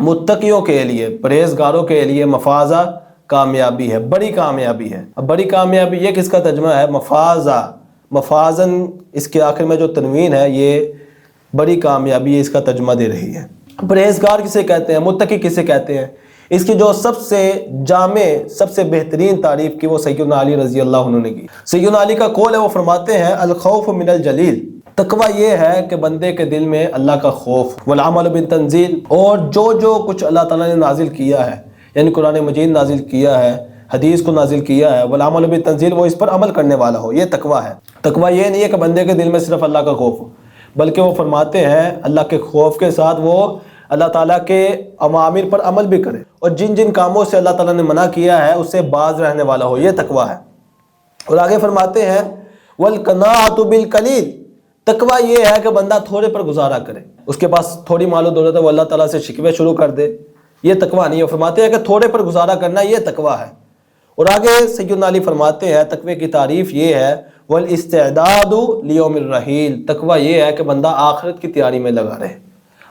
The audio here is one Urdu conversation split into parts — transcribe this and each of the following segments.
متقیوں کے لیے، پرہیزگاروں کے لیے مفازہ کامیابی ہے، بڑی کامیابی ہے۔ اب بڑی کامیابی یہ کس کا ترجمہ ہے؟ مفازہ، مفازن اس کے آخر میں جو تنوین ہے یہ بڑی کامیابی ہے، اس کا ترجمہ دے رہی ہے۔ پرہیزگار کسے کہتے ہیں، متقی کسے کہتے ہیں؟ اس کی جو سب سے جامع، سب سے بہترین تعریف کی وہ سیدنا علی رضی اللہ عنہ نے کی۔ سیدنا علی کا قول ہے، وہ فرماتے ہیں الخوف من الجلیل، تقوی یہ ہے کہ بندے کے دل میں اللہ کا خوف، والعمل بالتنزیل، اور جو کچھ اللہ تعالیٰ نے نازل کیا ہے، یعنی قرآن مجید نازل کیا ہے، حدیث کو نازل کیا ہے، والعمل بالتنزیل، وہ اس پر عمل کرنے والا ہو، یہ تقوی ہے۔ تقوی یہ نہیں ہے کہ بندے کے دل میں صرف اللہ کا خوف ہو، بلکہ وہ فرماتے ہیں اللہ کے خوف کے ساتھ وہ اللہ تعالیٰ کے اوامر پر عمل بھی کرے، اور جن جن کاموں سے اللہ تعالیٰ نے منع کیا ہے اس سے باز رہنے والا ہو، یہ تقوی ہے۔ اور آگے فرماتے ہیں والقناعۃ بالقلیل، تقوی یہ ہے کہ بندہ تھوڑے پر گزارا کرے، اس کے پاس تھوڑی مال و دولت ہے، وہ اللہ تعالیٰ سے شکوے شروع کر دے، یہ تقوی نہیں ہے۔ فرماتے ہیں کہ تھوڑے پر گزارا کرنا یہ تقوی ہے۔ اور آگے سیدنا علی فرماتے ہیں تقوی کی تعریف یہ ہے والاستعداد لیوم الرحیل، تقوی یہ ہے کہ بندہ آخرت کی تیاری میں لگا رہے،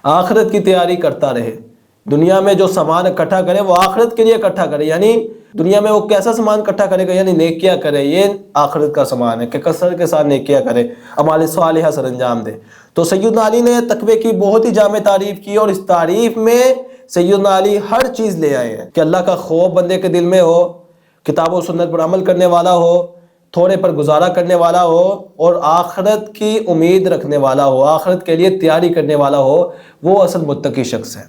آخرت کی تیاری کرتا رہے، دنیا میں جو سامان اکٹھا کرے وہ آخرت کے لیے اکٹھا کرے، یعنی دنیا میں وہ کیسا سامان اکٹھا کرے گا، یعنی نیکیاں کرے، یہ آخرت کا سامان ہے کہ کثرت کے ساتھ نیکیاں کرے، اعمال صالحہ سر انجام دے۔ تو سیدنا علی نے تقوی کی بہت ہی جامع تعریف کی، اور اس تعریف میں سیدنا علی ہر چیز لے آئے ہیں کہ اللہ کا خوف بندے کے دل میں ہو، کتاب و سنت پر عمل کرنے والا ہو، تھوڑے پر گزارا کرنے والا ہو، اور آخرت کی امید رکھنے والا ہو، آخرت کے لیے تیاری کرنے والا ہو، وہ اصل متقی شخص ہے۔